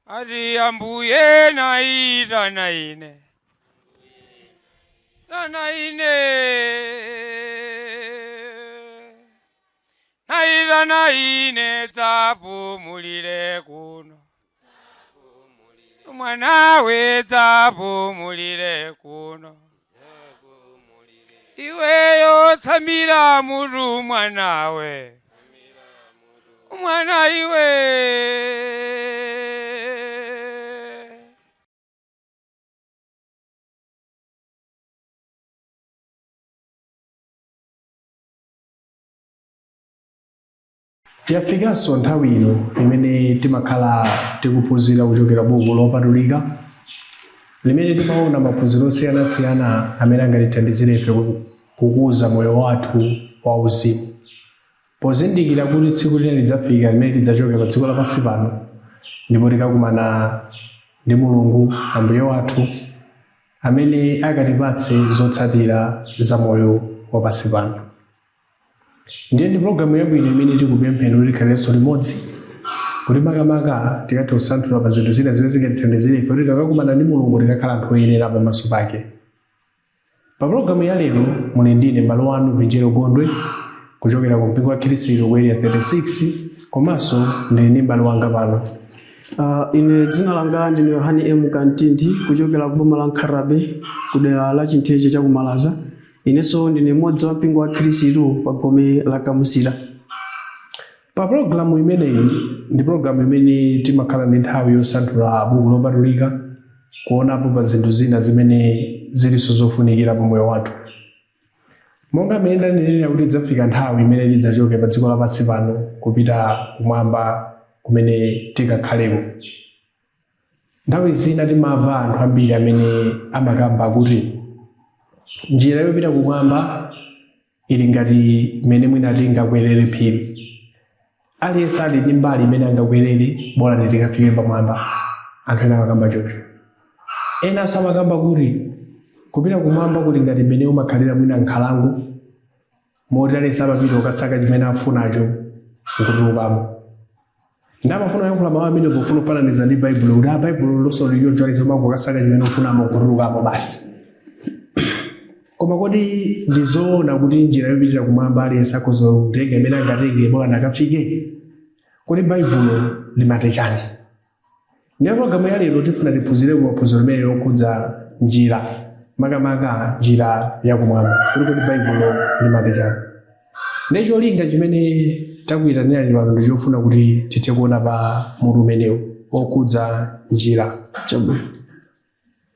Ari ambuye naira naine. Naira naine tapu mulire kuno. Mwana we tapu mulire kuno. Iweyo tamira muru mwana we. Mwana iwe. Yafikanso nthawi ino imene timakhala tikuphunzira kuchokera buku lopatulika limene timaona maphunziro osiyanasiyana amene angatithandizire ife kukuza moyo wathu wauzimu. Pozindikira kuti tsiku lina lidzafika limene tidzachoka pa dziko lapansi pano ndipo tikakumana ndi Mulungu Ambuye wathu amene akatipatse zotsatira za moyo wapansi pano. Ndiye ndi programu yabwino imene tikupemphera kuti ikhalenso limodzi kuti makamaka tikathe kusanthula pa zinthu zina zimene zingatithandizire ife kuti tikakumana ndi Mulungu tikakhala anthu oyenera pamaso pake. Pa programu ya lero muli ndine m'bale wanu Vinjero Gondwe kuchokera ku mpingo wa Khristu ku area 36 komanso ndili ndi m'bale wanga pano. Ine dzina langa ndine Yohani M. Kantindi kuchokera ku boma la Nkharabe ku dera la Chintheche cha Kumalaza. Inenso ndine mmodzi wa mpingo wa Khristu pa gome la Kamusira. Pa programu imeneyi ndi programu imene timakhala ndi nthawi yosanthula buku lopatulika kuonapo pa zinthu zina zimene zilinso zofunikira pa moyo wathu. Monga mmene ndanenera kuti idzafika nthawi imene tidzachoke pa dziko lapansi pano kupita kumwamba kumene tikakhaleko. Nthawi zina timamva anthu ambiri amene amakamba kuti njira yopita kumwamba ili ngati mmene mwina tingakwerere phiri. Aliyense ali ndi mbali imene angakwerere bora tikafike pamwamba. Anthu ena amakamba choncho. Enanso amakamba kuti kupita kumwamba kuli ngati mmene umakhalira mwina nkhalango moti aliyense amapita ukasaka chimene afunacho nkutulukamo. Ndamafuna yankhula mawu amene pofuna kufananiza ndi Baibulo kuti Baibulo lonso lilichoncho alichomanga ukasaka chimene ufunamo nkutulukamo basi. Koma kodi ndizoona kuti njira yopitira kumwamba aliyense akhoza kutenga imene angatenge bora akafike? Kodi Baibulo limati chani? Ndiye programu ya lero tifuna tiphunzire maphunziro amene okhudza njira makamaka njira ya kumwamba. Kodi Baibulo limati chani? Ndiye cholinga chimene takuyitanira lero ndi chofuna kuti tithe kuona pa mutu umenewu okhudza njira.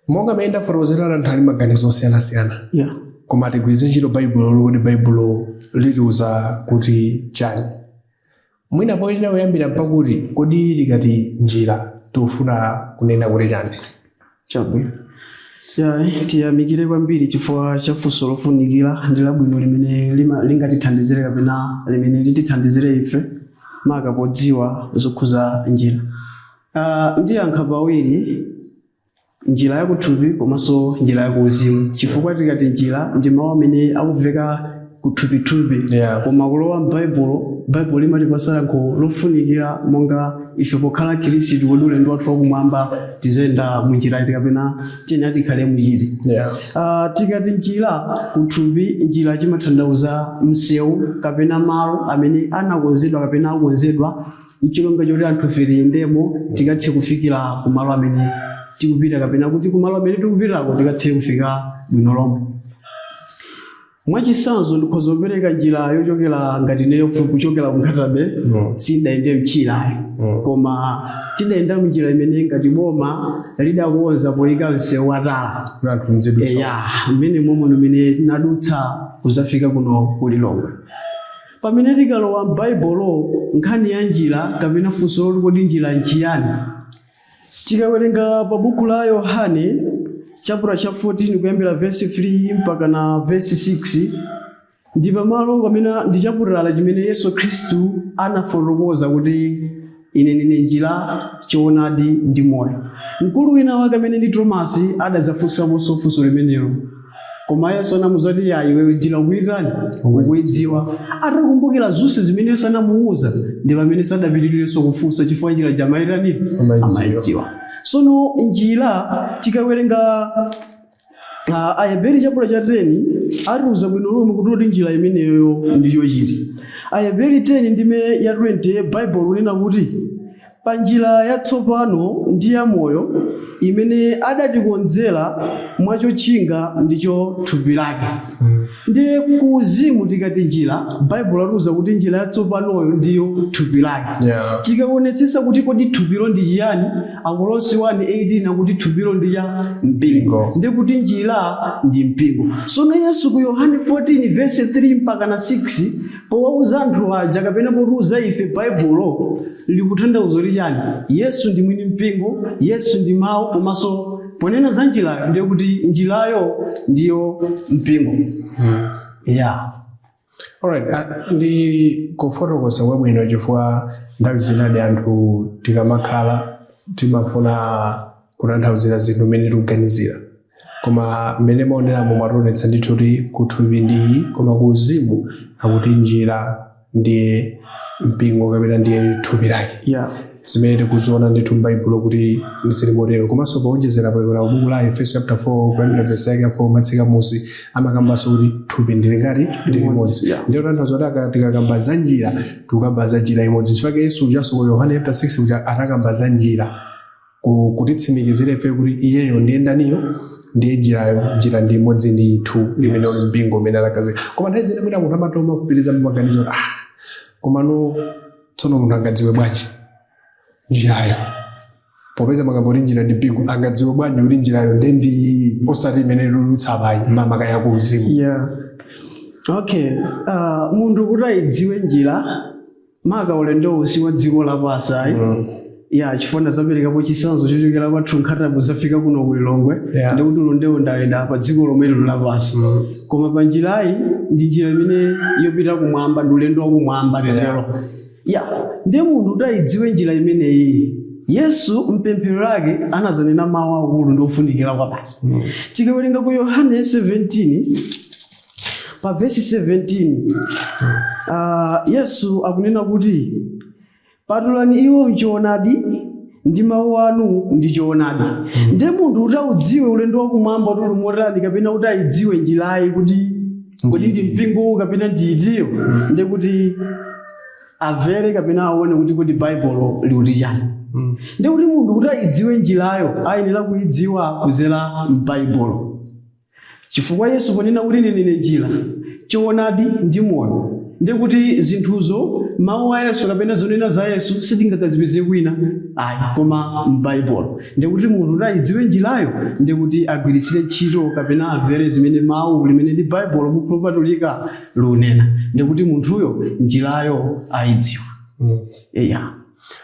Monga mmene ndafotokozera anthu ali maganizo osiyanasiyana. Koma tigwiritse ntchito Baibulo kuti Baibulo litiuza kuti chani. Mwina poyenda kuyambira pakuti kodi tikati njira tikufuna kunena kuti chani. Tiyamikire kwambiri chifukwa cha funso lofunikira ndi labwino limene lingatithandizire kapena limene litithandizire ife maka podziwa zokhuza njira. Ndiyankha pawiri njira yakuthupi komanso njira yakuuzimu. Chifukwa tikati njira ndi mawu amene akubveka kuthupithupi koma kulowa m'Baibulo limatipatsa yankho lofunikira monga ife pokhala Khristu kodi ulendo wathu wakumwamba tizenda munjira iti kapena tiyeni tikhale muchiti. Tikati njira kuthupi njira chimatanthauza msewu kapena malo amene anakonzedwa kapena akonzedwa mchilonga choti anthu tiyendemo tikathe kufikira kumalo amene tikupita kapena kuti kumalo amene tikupitako tikathe kufika bwino lomwe. Mwachitsanzo ndikhoza kupereka njira yochokera ngati neyo kuchokera ku Nkhatabe sindayende mchira koma tidayenda munjira imene ngati boma lidakonza poyika msewu watala mmene momwe mmene tinadutsa kuzafika kuno kulilongwe. Pamene tikalowa m'Baibulo nkhani ya njira kapena funso loti kodi njira nchiyani, tikawerenga pa buku la Yohane chapter cha 14 kuyambira verse 3 mpaka na verse 6 ndi pamalo pamene ndi chaputala chimene Yesu Khristu anafotokoza kuti ine ndine njira, choonadi ndi moyo. Mkulu wina wake amene ndi Tomasi adazafunsa funso limenelo koma Yesu anamuzati iwe njira kuitani ukuidziwa. Atakumbukira zonse zimene Yesu anamuuza ndi pamene sadapitirirenso kufunsa chifukwa njira jamaitani amaidziwa. Sono njira tikawerenga Aheberi chapter cha 10 atiuza bwino lomwe kuti njira imeneyo ndiyo chiti. Aheberi 10 ndime ya 20 Bible unena kuti pa njira yatsopano ndi ya moyo imene adatikonzera mwachotchinga ndicho thupi lake. Ndiye kuzimu tikati njira, Bible atiuza kuti njira yatsopanoyo ndiyo thupi lake. Tikaonetsetsa kuti kodi thupilo ndi chiyani, Akolosi 1:18 akuti thupilo ndi ya mpingo. Ndiye kuti njira ndi mpingo. Sono Yesu ku Yohane 14 verse 3 mpaka na 6 powauza anthu aja kapena potiuza ife Bible likutanthauza kuti chani? Yesu ndi mwini mpingo, Yesu ndi mawu, komanso ponena za njira ndiye kuti njirayo ndiyo mpingo. Alright, ndi kufotokoza kwabwino chifukwa nthawi zinadi anthu tikamakhala timafuna kutanthauzira zinthu mmene tikuganizira, koma mmene maoneramo mwationetsa ndithu kuti kuthupi ndi koma kuuzimu akuti njira ndiye mpingo kapena ndiye thupi lake. Zimene tikuziona ndithu m'Baibulo kuti zili motero. Komanso powonjezera palikona buku la Efeso chapter 4 kuyambira verse yake 4 matsika musi amakambanso kuti thupi ndili ngati ndili limodzi. Ndiyo tanthauza kuti tikakamba za njira tikukamba za njira imodzi. Chifukwa Yesu ujanso ku Yohane chapter 6 uja atakamba za njira kutitsimikizira ife kuti iyeyo ndiye ndaniyo ndiye njira ndi imodzi ndithu imene uli mpingo umene alakaze. Koma nthawi zina mwina munthu amatoma kupitiriza maganizo kuti komano tsono munthu angadziwe bwanji njirayo, popeza makambo kuti njira ndi mpingo, angadziwe bwanji kuti njirayo ndi osati imene lulutsa apayi mamaka ya kuuzimu. Munthu kuti ayidziwe njira maka ulendo usi wa dziko lapansi ayi. Chifukwa ndazaperekapo chitsanzo chochokera kwathu nkhatabu zafika kuno ku Lilongwe ndi kuti ulondewo ndayenda pa dziko lomwe lapansi. Koma pa njirayi ndi njira imene yopita kumwamba, ndi ulendo wakumwamba tetero. Ndiye munthu kuti ayidziwe njira imeneyi, Yesu mpemphero lake anazanena mawu akulu ndi ofunikira kwa basi. Tikawerenga ku Yohane 17 pa verse 17 Yesu akunena kuti patulani iwo mchoonadi ndi mawu anu ndi choonadi. Ndiye munthu kuti audziwe ulendo wakumwamba kuti uli motani kapena kuti ayidziwe njirayi kuti kodi ndi mpingo kapena ndiitiyo, ndiye kuti avere kapena aone kuti kodi Bible likuti chani. Ndiye kuti munthu kuti ayidziwe njirayo ayenera kuyidziwa kudzera m'Bible. Chifukwa Yesu ponena kuti ndine njira, choonadi ndi moyo, ndiye kuti zinthuzo mawu a Yesu kapena zonena za Yesu sitingakazipeze kwina koma m'Bible. Ndiye kuti munthu kuti ayidziwe njirayo ndiye kuti agwiritsire ntchito kapena avere zimene mawu limene ndi Bible buku lopatulika lunena, ndiye kuti munthuyo njirayo ayidziwa.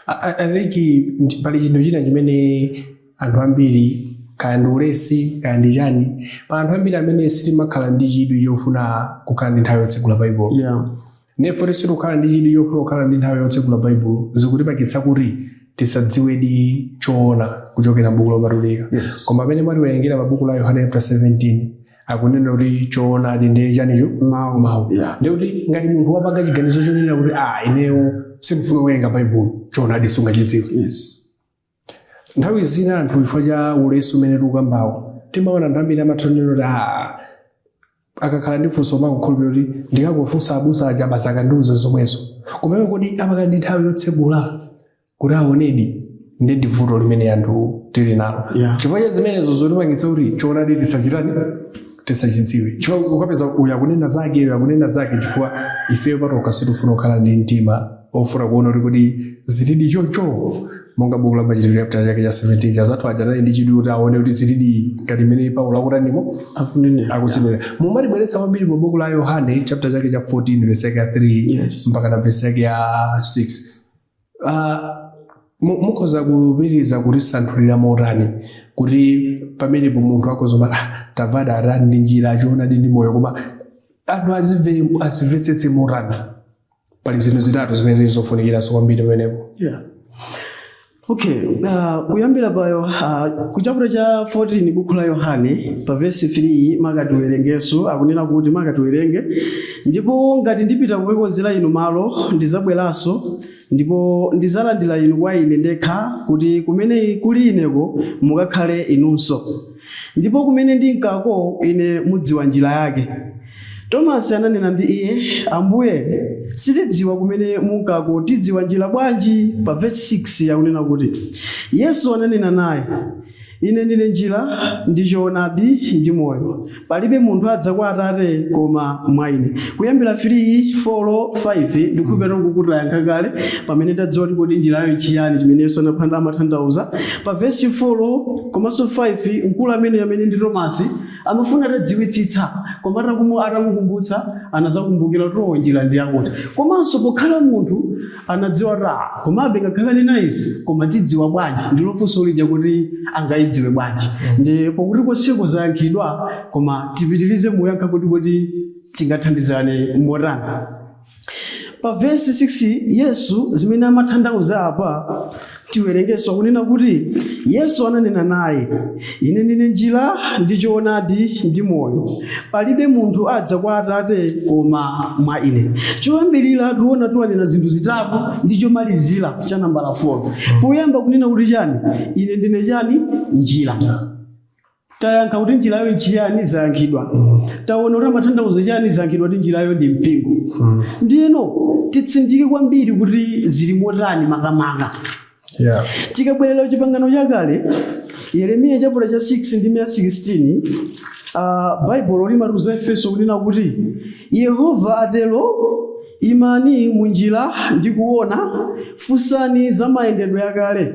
I think pali chinthu china chimene anthu ambiri kaya ndi ulesi kaya ndi chani, pa anthu ambiri amene sitimakhala ndi chidwi chofuna kukhala ndi nthawi yotsegula Bible. Nefoti sitikukhala ndi chidwi chofuna kukhala ndi nthawi yotsegula Bible zikutipangitsa kuti tisadziwedi choona kuchokera m'buku lopatulika. Koma amene mwatiwerengera pa buku la Yohane chapter 17 akunena kuti choonadi ndiye chanicho mawu. Ndiye kuti ngati munthu wapanga chiganizo chonena kuti ineyo sindifuna kuwerenga Bible, choonadi sungachidziwe. Nthawi zina anthu chifukwa cha ulesi umene tikukambawo timaona anthu ambiri amathanena kuti akakhala ndi funso makukhulupirira kuti ndikakufunsa abusa aja basi akandiuza zomwezo. Koma kodi amakhala ndi nthawi yotsegula kuti aonedi ndi vuto limene anthu tili nalo. Chifukwa cha zimenezo zotipangitsa kuti choonadi tisachitani tisachidziwe. Chifukwa ukapeza uyu akunena zake uyu akunena zake, chifukwa ifeyo patoka sitifuna kukhala ndi mtima ofuna kuona kuti zilidi choncho monga buku la Machitidwe chapter chake cha 17 chazathu ajanali ndi chidwi kuti aone kuti zilidi ngati imene Paulo akutanimo akuzinena. Mumatibweretsa kwambiri mu buku la Yohane chapter chake cha 14 verse yake ya 3 mpaka na verse yake ya 6. Mukhoza kupitiriza kutisanthulira motani kuti pamenepo munthu akozoma tavada atani ndi njira choonadi ndi moyo, koma anthu azimvetsetse motani. Pali zinthu zitatu zimene zilizofunikira kwambiri pamenepo. Okay, kuyambira payo kuchapula cha 14 buku la Yohane pa verse 3 makatiwerengeso akunena kuti makatiwerenge ndipo ngati ndipita kukonzera inu malo ndizabweranso ndipo ndizalandira inu kwa ine ndekha kuti kumene kuli ineko mukakhale inunso ndipo kumene ndinkako ine mudziwa njira yake. Tomasi ananena ndi iye, Ambuye sitidziwa kumene munkako, tidziwa njira bwanji? Pa verse 6 yakunena kuti Yesu ananena naye, ine ndine njira ndi choonadi ndi moyo, palibe munthu adza kwa Atate koma mwa ine. Kuyambira 3, 4, 5 ndikupita kuti yankha kale pamene tadziwa kuti njirayo chiyani chimene Yesu amatanthauza. Pa verse 4 komanso 5 mkulu amene ndi Tomasi amafuna atadziwitsitsa koma atamukumbutsa anazakumbukira kuti njira ndi yakuti. Komanso pokhala munthu anadziwa komabe ngakhala nena izi koma tidziwa bwanji, ndilo funso lija kuti angaidziwe bwanji. Ndipo kuti konseko zayankhidwa koma tipitirize muyankha kuti tingathandizane motani. Pa verse 6 Yesu zimene amatanthauza apa tiwerengeso kunena kuti Yesu ananena naye, ine ndine njira ndi choonadi ndi moyo, palibe munthu adza kwa Atate koma mwa ine. Choyambirira tiwanena zinthu zitatu ndi chomalizira cha nambala 4. Poyamba kunena kuti chani? Ine ndine chani? Njira. Tayankha kuti njirayo nchiyani? Zayankhidwa. Taona kuti amatanthauza chani zayankhidwa kuti njirayo ndi mpingo. Ndiyeno titsindike kwambiri kuti zili motani makamaka. Yeah. Tikabwerera chipangano chakale Yeremiya chapter cha 6 ndi 16 Bible limatuza Efeso kunena kuti Yehova atero, imani munjira ndi kuona, funsani za mayendedwe yakale,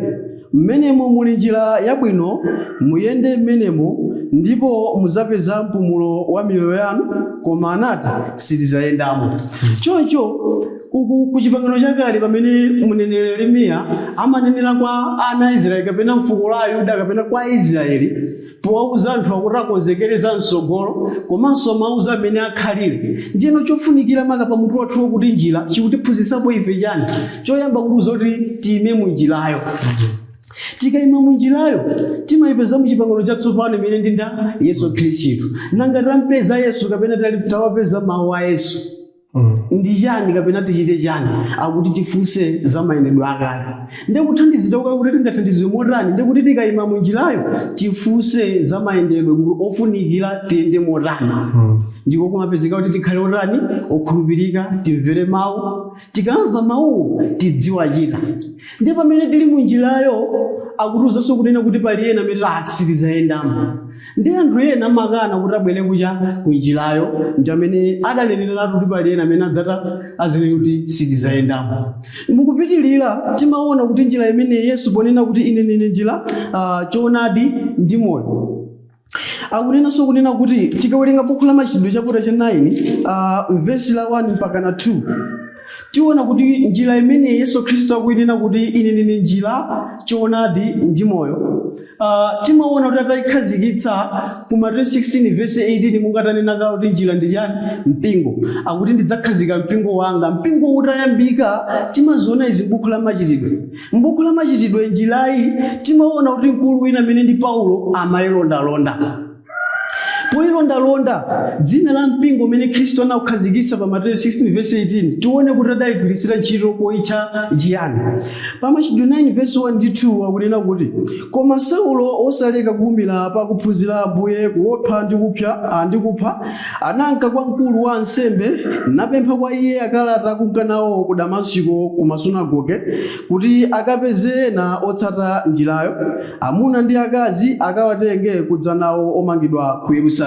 mmenemo muli njira yabwino, muyende mmenemo ndipo muzapeza mpumulo wa miyoyo yanu, koma anati sitizayendamo. Choncho uku kuchipangano chakale pamene mneneri Yeremiya amanenera kwa ana a Israeli kapena mfuko la Yuda kapena kwa Israeli powauza anthu akuti akonzekereza msogolo komanso mauza amene akhalire. Ndiyeno chofunikira maka pa mutu wathu kuti njira chikutiphunzitsapo ife chani? Choyamba kuuza kuti tiyime munjirayo. Tikayima munjirayo timayipeza muchipangano chatsopano imene ndi nda Yesu Khristu. Nanga tampeza Yesu kapena tawapeza mawu a Yesu ndi chani kapena tichite chani? Akuti tifunse za mayendedwe akale. Ndikuthandizira kuti tingathandizwe motani? Ndikuti tikayima munjirayo tifunse za mayendedwe kuti ofunikira tiyende motani. Ndiko kumapezeka kuti tikhale otani? Okhulupirika, timvere mawu, tikamva mawu tidziwa chita. Ndi pamene tili munjirayo akutuzanso kunena kuti pali ena amene sitizayendamo. Ndi anthu ena amakana kuti abwere kucha kunjirayo ndi amene adalenera kuti pali ena amene azene kuti sitizayendamo. Mukupitirira timaona kuti njira imene Yesu ponena kuti ine ndine njira, choonadi ndi moyo. Akunena so kunena kuti tikawerenga buku la Machitidwe chapter cha 9 verse la 1 mpaka na 2 tiona kuti njira imene Yesu Khristu akuinena kuti ine ndine njira, choonadi ndi moyo. Timaona kuti atayikhazikitsa ku Mateyu 16 verse 18 mungatanena kuti njira ndi chani? Mpingo. Akuti ndidzakhazika mpingo wanga. Mpingo utayambika timaziona izi buku la Machitidwe. Mbuku la Machitidwe njirayi timaona kuti mkulu wina amene ndi Paulo amayilondalonda. Poyilondalonda dzina la mpingo umene Khristu anakukhazikitsa pa Mateyu 16 verse 18 tione kuti adayigwirisira ntchito koyitcha chiyani. Pa Machitidwe 9 verse 1 ndi 2 akunena kuti koma Saulo osaleka kuwumira pa kuphunzira Ambuye, kuopha ndi kupha, ananka kwa mkulu wa ansembe napempha kwa iye akalata kunkanawo ku Damasiko ku masunagoge kuti akapeze ena otsata njirayo, amuna ndi akazi akawatenge kudza nawo omangidwa ku Yerusalemu.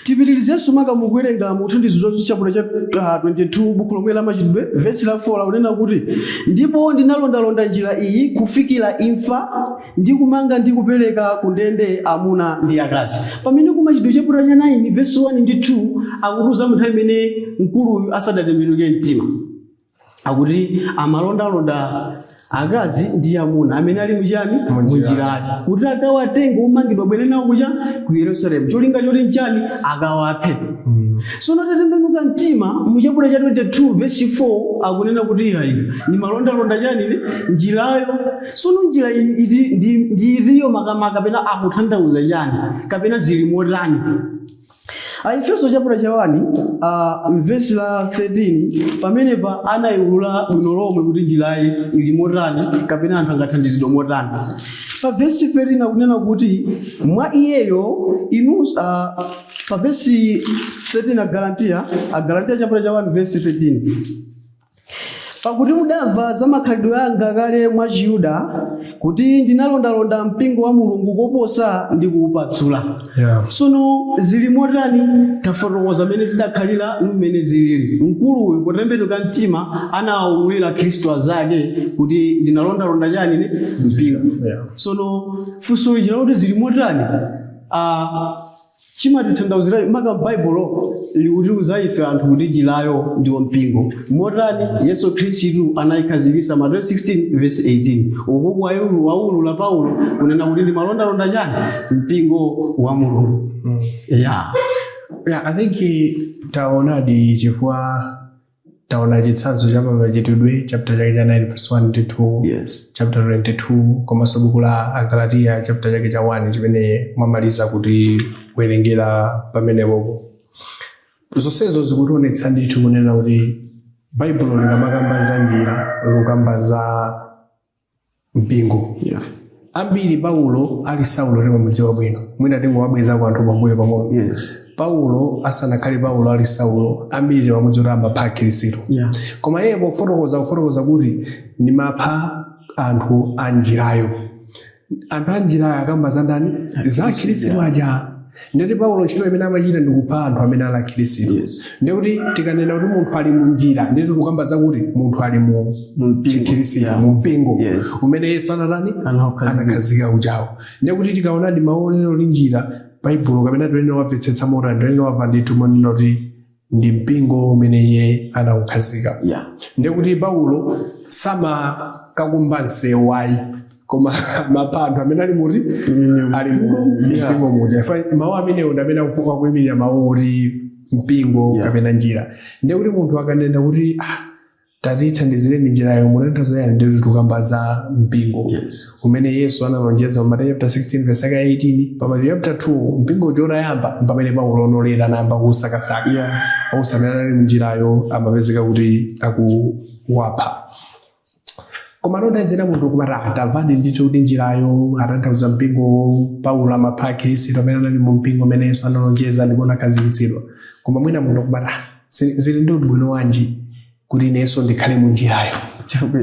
Tipitirizenso maka mukuwerenga mu thandizo chapter cha 22 buku lomwe la Machitidwe verse la 4 akunena kuti ndipo ndinalondalonda njira iyi kufikira imfa ndi kumanga ndi kupereka ku ndende amuna ndi akazi. Pamene ku Machitidwe chapter cha 9 verse 1 ndi 2 akutuza munthu amene mkulu asadatembenuke mtima. Akuti amalondalonda akazi ndi amuna amene ali muchani? Munjirani. Kuti akawatenge omangidwa bwere nawo kucha ku Yerusalemu. Cholinga choti nchani? Akawaphe. So notatembenuka mtima muchaputala cha 22 verse 4 akunena kuti hayi ni malonda chani njirayo. Sono njira ndiyo makamaka kapena akutanthauza chani kapena zili motani. Efeso chaputala cha 1 verse la 13 pamene pa anayiulula bwino lomwe kuti njirayi ili motani kapena anthu angathandizidwe motani. Pa verse 13 akunena kuti mwa iyeyo inu pa verse 13 agalantia chaputala cha 1 verse 13 pakuti mudamva za makhalidwe anga kale mwa Chiyuda kuti ndinalondalonda mpingo wa Mulungu koposa ndi kuupatsula. Sono zili motani tafotokoza zimene zidakhalira mmene zilili. Mkuluwe potembenuka mtima anaulula Khristu azake kuti ndinalondalonda chani mpingo. Sono funso lija kuti zili motani chimatitanthauzira maka m'Baibulo liutiuza ife anthu kuti njirayo ndiwo mpingo. Motani Yesu Khristu anayikhazikitsa Mateyu 16 verse 18 uku waulula Paulo kunena kuti ndimalondalonda chani mpingo wa Mulungu. I think taonadi chifukwa taona chitsanzo cha machitidwe chapter chake cha 9 verse 1 to 2 chapter 22 komanso buku la Agalatia chapter chake cha 1 chimene mwamaliza kuti kuwerengera pamenepo. Zonsezo zikutionetsa ndithu kunena kuti Baibulo likamakamba za njira likamba za mpingo. Ambiri Paulo ali Saulo timamudziwa bwino mwina tingowabweza kwa anthu pambuyo pang'ono. Paulo asanakhale Paulo ali Saulo ambiri wamudziwa amapha Khristu. Koma iye pofotokoza kuti ndimapha anthu anjirayo. Anthu anjirayo akamba za ndani? Za Khristu aja. Ndeti Paulo ntchito imene amachita ndi kupha anthu amene ala Khristu. Ndikuti tikanena kuti munthu ali munjira ndeti tikukamba zakuti munthu ali mu Khristu mu mpingo umene Yesu anakhazika ujawo. Ndikuti tikaona ndi maonero ndi njira Baibulo kapena tuleno wamvetsetsa mota ndoleno wamva ndithu monena kuti ndi mpingo umene iye anaukhazika. Ndikuti Paulo samakakumba nsewu wayi koma mapha anthu amene ali muti ali mpingo muja. Mawu amenewo ndi amene akufuka kuyimirira mawu oti mpingo kapena njira. Ndikuti munthu akanena kuti tatithandizireni njirayo munatanthauza yani ndikuti tukamba za mpingo umene Yesu analonjeza mu Mateyu chapter 16 verse 18 pa Mateyu chapter 2 mpingo chotayamba pamene Paulo onolera namba kusakasaka osamene ali munjirayo amapezeka kuti akuwapha. Koma nondazina munthu kupata atavadi ndithu kuti njirayo atanthauza mpingo Paulo amapha Khristu amene ali mu mpingo umene Yesu analonjeza ndipo anakhazikitsidwa. Koma mwina munthu kupata zili ndi ubwino wanji kuti Yesu ndikhale munjirayo.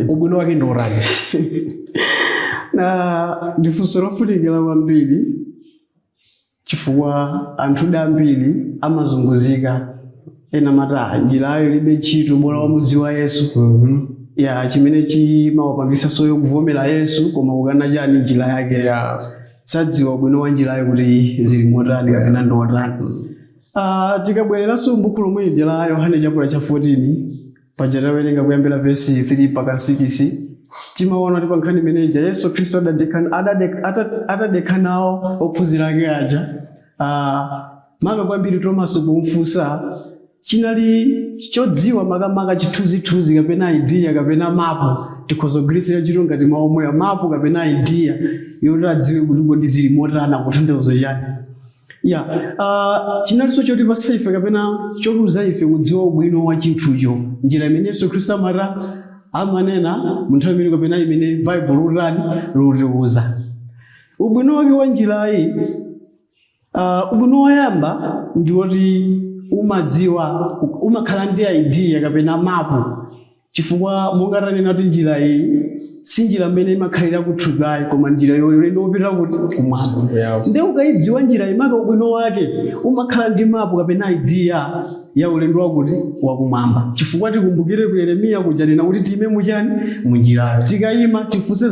Ubwino wake ndi urani? Na ndifunso lofunikira kwambiri chifukwa anthu ambiri amazunguzika ena mata njirayo ilibe ntchito bora wamudziwa Yesu. Chimene chimawapangisa soyo kuvomera Yesu koma kukana chani njira yake sadziwa ubwino wa njirayo kuti zili motani kapena ndi otani. Tikabwereranso m'buku lomwe la Yohane chapter cha 14 paja tawerenga kuyambira verse 3 mpaka 6 timaona kuti pa nkhani imeneyi Yesu Khristu atadekanawo ophunzira ake aja maka kwambiri Tomaso kumfunsa chinali chodziwa makamaka chithunzithunzi kapena idea kapena mapu tikhozogwirisira ntchito ngati maomwe mapu kapena idea yoti adziwe kuti kodi zili motani kutanthauza chani. Chinalinso choti pasa ife kapena chotiuza ife kudziwa ubwino wa chinthucho njira imene Yesu Khristu amanena mu nthawi imene kapena imene Baibulo lutiuza. Ubwino wake wa njirayi ubwino woyamba ndi woti umadziwa umakhala ndi idea kapena mapu chifukwa monga tanena kuti njirayi si njira imene imakhalira kuthukayi koma njira yolendo opita kuti kumwamba. Ndi ukayidziwa njira imaka ubwino wake umakhala ndi mapu kapena idea ya ulendo wakuti wakumwamba. Chifukwa tikumbukire ku Yeremiya kuja nena kuti time muchani munjirayo tikayima tifunse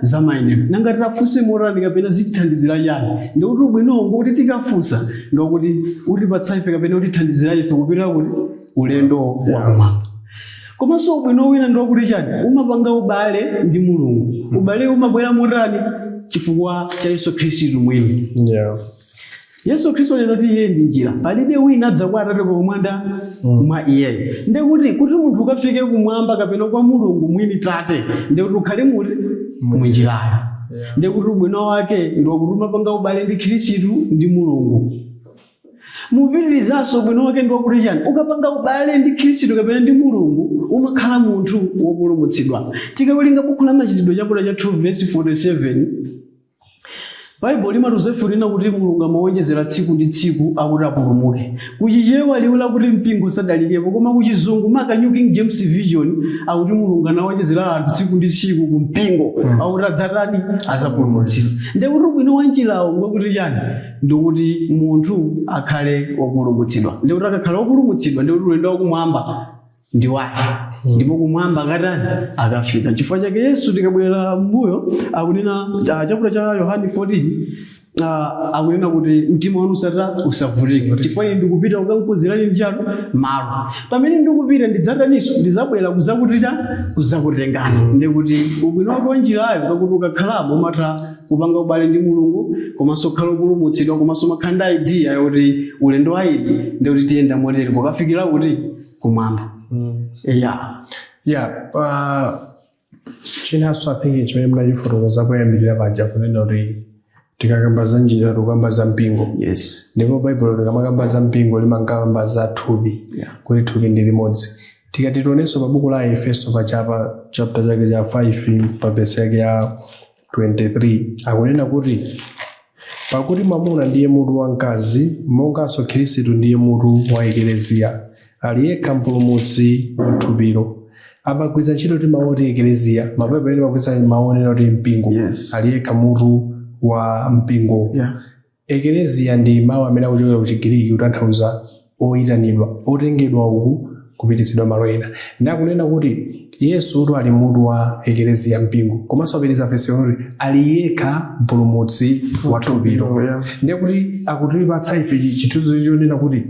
za mayendedwe nanga titafunse motani kapena zitithandizira chani. Ndi kuti ubwino ngokuti tikafunsa ngokuti utipatsa ife kapena utithandizira ife kupita kuti ulendo wakumwamba. Komanso ubwino wina ndi wakuti chani umapanga ubale ndi Mulungu. Ubale umabwera motani chifukwa cha Yesu Khristu mwini. Yesu Kristo lero ti iye ndi njira palibe wina adza kwa Atate kumwamba mwa iyeyo ndekuti kuti munthu ukafike kumwamba kapena kwa Mulungu mwini Tate ndekuti ukhale muti munjirayo ndekuti ubwino wake ndikuti umapanga ubale ndi Khristu ndi Mulungu mupitirizaso ubwino wake ndikuti chani ukapanga ubale ndi Khristu kapena ndi Mulungu umakhala munthu wopulumutsidwa tikawerenga buku la Machitidwe chaputala cha 2 verse 47 Bible limatuzefurina kuti Mulungu amawonjezera tsiku ndi tsiku akuti apulumuke. Kuchichewa liwula kuti mpingo sadalikepo koma kuchizungu maka New King James Version akuti Mulungu anawonjezera anthu tsiku ndi tsiku ku mpingo akuti adzatani azapulumutsidwa. Ndekuti ubwino wa njilawo ngokuti chani ndikuti munthu akhale wopulumutsidwa. Ndekuti akakhala wopulumutsidwa ndikuti ulendo wakumwamba ndi wake ndipo kumwamba katani akafika chifukwa chake Yesu tikabwera mbuyo akunena chaputala cha Yohane 14 akunena kuti mtima wanu usavutike chifukwa ine ndikupita kukakukonzerani njalo malo pamene ndikupita ndidzataniso ndizabwera kuzakutengani ndikuti ubwino wake wa njirayo kakuti ukakhalamo umatha kupanga ubale ndi Mulungu komanso khala kupulumutsidwa komanso makhanda idea yoti ulendo waili ndikuti tiyenda motere pokafikira kuti kumwamba. Chinhaso I think chimene munachifotokoza kuyambirira paja kunena kuti tikakamba za njira tikamba za mpingo. Yes. Ndipo Bible likamakamba za mpingo limakamba za thupi. Kuti thupi ndi limodzi. Tikati tionenso pa buku la Efeso pa chapter chake cha 5 pa verse yake ya 23 akunena kuti pakuti mwamuna ndiye mutu wa mkazi monganso Khristu ndiye mutu wa ekleziya ali yekha mpulumutsi wa thupilo. Amagwiritsa ntchito ti mawu oti ekleziya mabaibulo amagwiritsa mawu oti mpingo. Ali yekha mutu wa mpingo. Ekleziya ndi mawu amene akuchokera ku Chigiriki kutanthauza oyitanidwa otengedwa uku kupititsidwa malo ena. Ndakunena kuti Yesu ali mutu wa ekleziya mpingo komanso apititsa verse yoti ali yekha mpulumutsi wa thupilo. Ndiye kuti akutipatsa ife chithunzi chonena kuti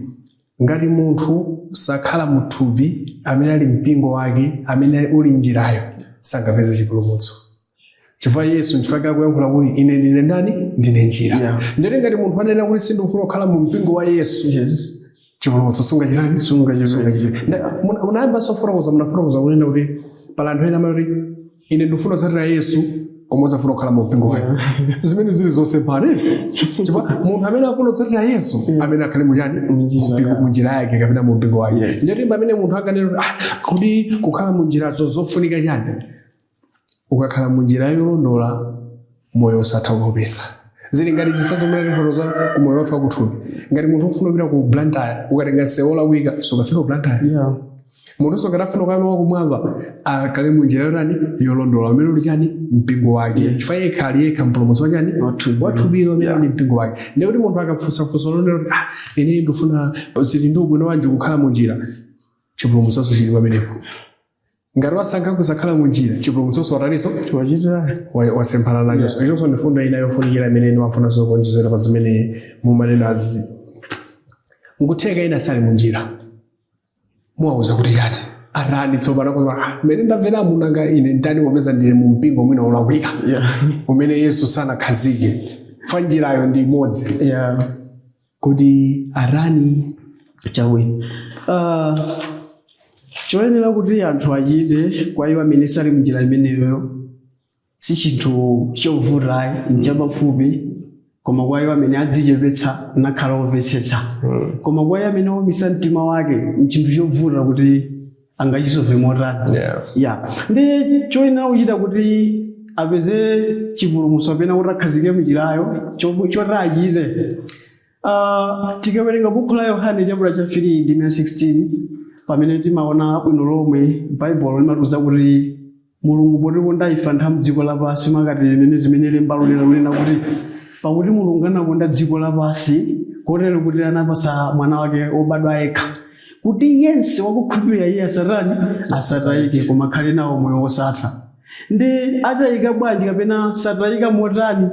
ngati munthu sakhala muthupi amene ali mpingo wake amene uli njirayo sangapeze chipulumutso. Chifukwa Yesu nchifukwa akuyankhula kuti ine ndine ndani ndine njira. Ndiyoti ngati munthu anena kuti sindikufuna kukhala mu mpingo wa Yesu chipulumutso sungachirani munayamba sofotokoza munafotokoza kunena kuti pala anthu ena amati ine ndikufuna kutsatira Yesu koma usafuna kukhala mu mpingo wake. Zimene zili zonse pale chifukwa munthu amene afuna kutsatira Yesu amene akhale mujani munjira yake kapena mu mpingo wake. Ndiyoti pamene munthu akanena kuti kukhala munjirazo zofunika chani ukakhala munjira yolondola moyo usatha kupeza. Zili ngati chitsanzo mene tifotokoza ku moyo wathu wakuthupi. Ngati munthu ufuna kupita ku Blantyre ukatenga sewu lawika sukafika ku Blantyre. Munthu sokatafuna kukhala wakumwamba akhale munjira yotani yolondola amene uli chani mpingo wake. Chifukwa yekha ali yekha mpulumutsi wa chani wathupilo amene ali mpingo wake. Ndiye kuti munthu akafunsafunsa lonena kuti ine ndifuna zili ndi ubwino wanji kukhala munjira chipulumutso chili pamenepo. Ngati wasankha kusakhala munjira chipulumutso wataniso wasemphana nacho. Ichonso ndi fundo ina yofunikira imene ndiwafuna zokuonjezera pa zimene mumanenazi. Ngutheka ina sali munjira muwauza kuti chani arani tsopano kuti mene ndamvera munanga ine ndani wapeza ndine mu mpingo mwina ulakwika umene Yesu sanakhazike fa njirayo ndi imodzi kuti arani chawe choyenera kuti anthu achite kwa iwo amene sali munjira imeneyo si chinthu chovuta nchapafupi koma kwa iwo amene adzichepetsa nakhala omvetsetsa koma kwa iwo amene omisa mtima wake nchinthu chovuta kuti angachizove motani. Ndi choyenera kuchita kuti apeze chipulumutso apena kuti akhazike munjirayo choti achite. Tikawerenga buku la Yohane chaputala cha 3 ndi 16 pamene timaona bwino lomwe Bible limatiuza kuti Mulungu potikonda ife anthu a m'dziko lapansi makati limene zimene lemba lunena kuti pakuti Mulungu anakonda dziko lapansi kotero kuti anapatsa mwana wake obadwa yekha kuti yense wakukhulupirira iye asatayike koma akhale nawo moyo wosatha. Ndi atayika bwanji kapena satayika motani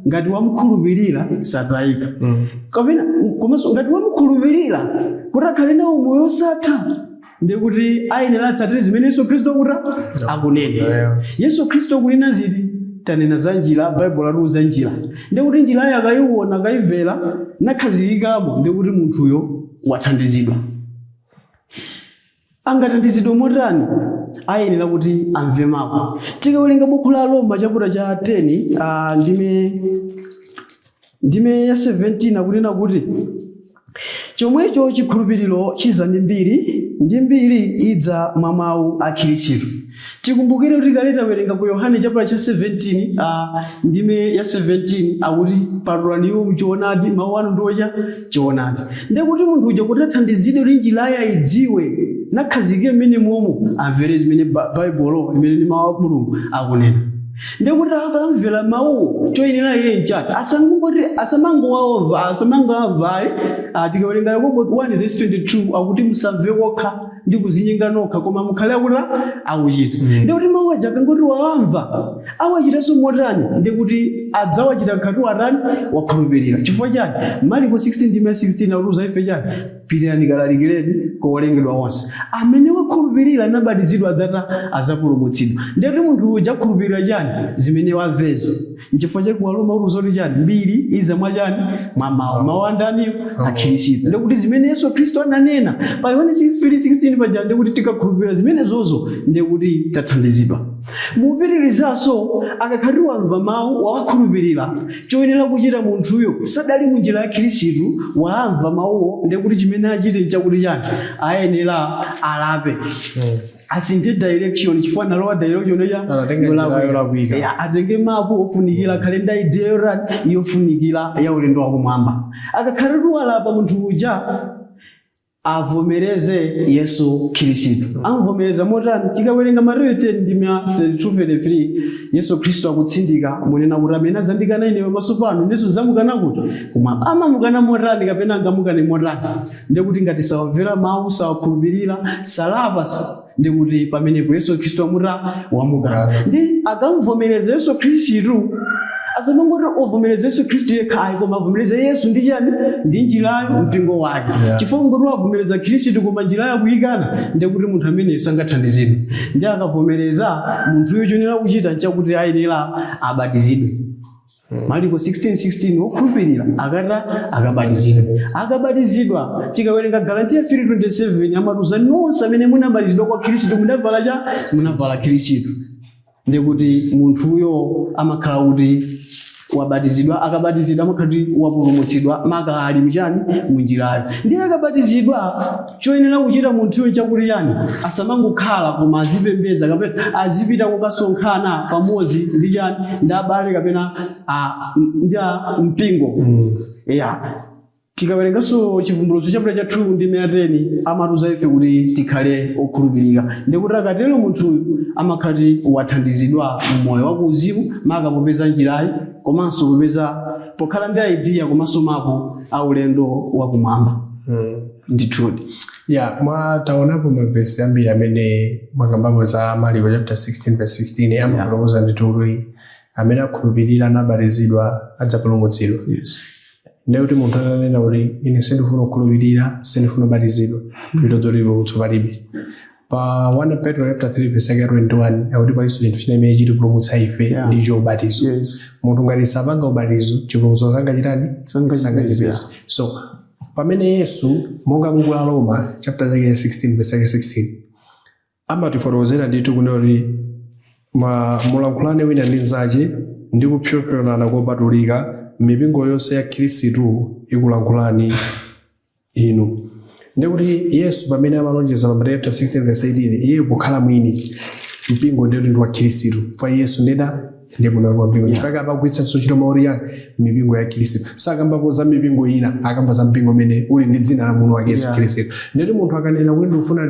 ngati wamukhulupirira satayika kapena komanso ngati wamukhulupirira kuti akhale nawo moyo wosatha ndi kuti ayenera atsatire zimene Yesu Khristu akunena. Yesu Khristu akunena ziti tanena za njira Bible atiuza njira ndikuti njirayo akayiona akayimvera nakhazikikamo ndikuti munthuyo wathandizidwa. Angathandizidwe motani ayenera kuti amve mawu. Tikawerenga buku la Roma chapter cha 10 ndime ya 17 akunena kuti chomwecho chikhulupiriro chiza ndi mbiri idza mwa mawu a Khristu. Tikumbukire kuti kale tawerenga ku Yohane chapter cha 17 ndime ya 17 akuti patulaniwo mchoonadi mawu anu ndocha choonadi. Ndekuti munthu uja kuti athandizidwe kuti njirayo idziwe nakhazike mmene momwe amvere zimene Bible limene ndi mawu a Mulungu akunena. Ndekuti akamvera mawu choyenera iye nchati asamangowamva tikawerenga Yakobo 1:22 akuti musamve kokha ndi kuzinyenga nokha koma mukhale kuti akuchita. Ndekuti mawu aja akangoti wawamva awachitanso motani ndekuti adzawachita khatu atani wakhulupirira. Chifukwa chani Marko 16:16 akutuza ife chani pitirani kalalikireni kowerengedwa onse amene wakhulupirira nabatizidwa adzapulumutsidwa. Ndekuti munthu uja akhulupirira chani zimene wamvezo. Nchifukwa chake Waroma akutuza kuti chani mbiri iza mwa chani mwa mawu andani a Khristu. Ndekuti zimene Yesu Khristu ananena pa Yohane 6:16 paja ndekuti tikakhulupirira zimene zozo ndekuti tathandizidwa. Mupitirizaso akakhati wamva mawu wakhulupirira choyenera kuchita munthuyo sadali munjira ya Khristu wamva mawuwo ndekuti chimene achite chakuti chani ayenera alape. Asinthe direction chifukwa nalowa direction ya atenge mapu ofunikira kalenda idea yofunikira ya ulendo wakumwamba. Akakhati walapa munthu uja avomereze Yesu Khristu. Amvomereza motani tikawerenga Mateyu 10:32-33 Yesu Khristu akutsindika munena kuti amene azandikana ine pamaso panu ndiso zamukana kuti kumwamba. Amamukana motani kapena angamukane motani ndekuti ngati sawamvera mawu sawakhulupirira salapa ndekuti pamenepo Yesu Khristu wamukana. Ndi akamvomereza Yesu Khristu asamangoti ovomereza Yesu Khristu yekha koma avomereza Yesu ndi chani ndi njirayo mpingo wake. Chifukwa ngoti wavomereza Khristu koma njirayo kuyikana ndekuti munthu amene sangathandizidwe. Ndi akavomereza munthuyo choyenera kuchita chakuti ayenera abatizidwe. Marko 16:16 wokhulupirira akabatizidwa tikawerenga Galatia 3:27 amatuza nonse amene munabatizidwa kwa Khristu munavala Khristu. Ndekuti munthuyo amakhala kuti wabatizidwa akabatizidwa amakhala wapulumutsidwa maka ali mchani munjirayo. Ndiye akabatizidwa choyenera kuchita munthuyo chakuti yani asamangokhala koma azipembedza kapena azipita kukasonkhana pamodzi ndi chani ndi abale kapena ndi mpingo. Tikawerengaso chivumbulutso chapter cha 2 ndime ya 10 amatuza ife kuti tikhale okhulupirika. Ndekuti akatero munthuyu amakhati wathandizidwa mmoyo wakuuzimu maka popeza njirayi komanso popeza pokhala ndi idea komanso mapo aulendo wakumwamba. Ndithudi. Mwataonapo mavesi ambiri amene mwakambapo za Marko chapter 16:16 amafotokoza ndithudi amene akhulupirira nabatizidwa adzapulumutsidwa. Ndekuti munthu ananena kuti ine sindifuna kukhulupirira sindifuna kubatizidwa pitozolipo kutso palibe. Pa 1 Petro chapter 3:21 akuti palinso chinthu chimene chitipulumutsa ife ndicho ubatizo. Munthu ngati sapanga ubatizo chipulumutso sangachipeza. So pamene Yesu monga buku la Roma chapter 16:16 amatifotokozera ndithu kuti mulankhulane wina ndi nzache ndi kupyopyonana kopatulika mipingo yonse ya Khristu ikulankhulani inu. Ndekuti Yesu pamene amalonjeza pa Mateyu 16:18 iye kukhala mwini mpingo ndi wa Khristu. Fa Yesu ndeda ndi kuna kwa mpingo. Chifukwa apagwitsa ntchito mauri ya mipingo ya Khristu. Sakamba za mipingo ina akamba za mpingo mene uli ndi dzina la munthu wa Yesu Khristu. Ndeti munthu akanena kuti ndifuna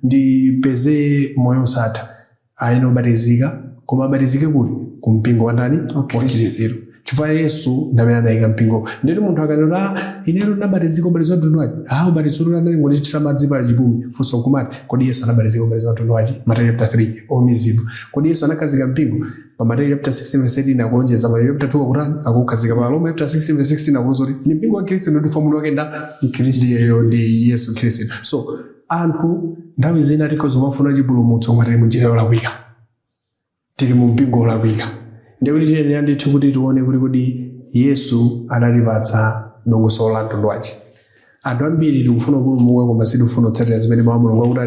ndi peze moyo osatha ayeno batizika koma batizike kuti kumpingo wa ndani wa Khristu. Chifukwa Yesu ndamene anayika mpingo. Ndeti munthu akanena inero nabatizika ubatizo mtundu wachi ubatizo unali ngotichita madzi pa chipumi funso kumati kodi Yesu anabatizika ubatizo mtundu wachi Mateyu chapter 3 omizidwa. Kodi Yesu anakazika mpingo pa Mateyu chapter 16:18 akulonjeza pa chapter 2 akutani akukazika pa Roma chapter 16:16 akuloza kuti ni mpingo wa Khristu ndi fomulo wake Khristu ndi Yesu Khristu. So anthu nthawi zina tikozomafuna chipulumutso ngati munjira yolakwika tili mu mpingo olakwika ndikuti tiyenera ndithu kuti tione kuti Yesu anatipatsa dongosolo la mtundu wanji. Anthu ambiri tikufuna kupulumuka koma sitifuna kutsatira zimene mawu a Mulungu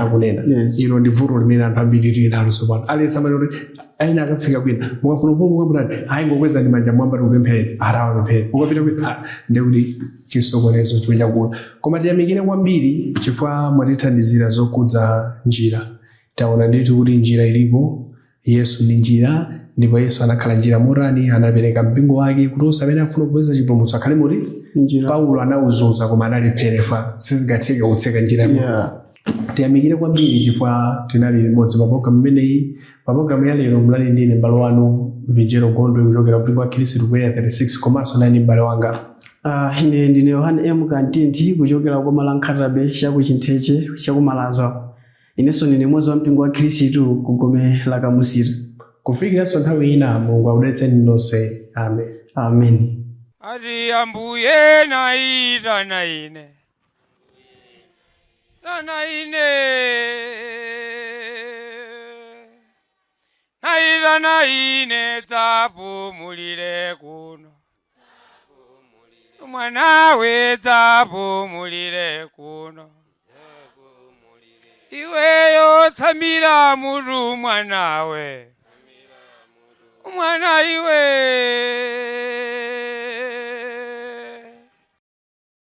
akunena. Ilo ndi vuto limene anthu ambiri tili nalo tsopano. Aliyense amati kuti aina akafika kwina mukafuna kupulumuka mutani ayi ngokwezani manja mwamba tikupemphereni atawapemphereni ukapita kwina ndikuti chisokonezo chimene chakula. Koma tiyamikire kwambiri chifukwa mwatithandizira zokudza njira. Taona ndithu kuti njira ilipo, Yesu ndi njira, ndipo Yesu anakhala njira motani, anapereka mpingo wake kuti onse amene afuna kupeza chipulumutso akhale muti njira. Paulo anawuzunza koma analephera sizingatheke kutseka njira. Tiyamikire kwambiri chifukwa tinali limodzi pa programu imeneyi. Pa programu ya lero mlali ndine m'bale wanu Vijero Gondwe kuchokera mpingo wa Khristu Kwaya 36 komanso nani m'bale wanga. Ine ndine Yohane M. Kantinthi kuchokera kwa Malankhatrabe chaku Chintheche chaku Malaza. Inenso ndine mmodzi wa mpingo wa Khristu ku Gome la Kamusiri. Kufikiranso nthawi ina Mulungu akudalitseni nonse. Amen. Amen. Ati Ambuye naita naine naita naine dzapumulire kuno mwanawe dzapumulire kuno iweyo tsamira mutu mwanawe mwana iwe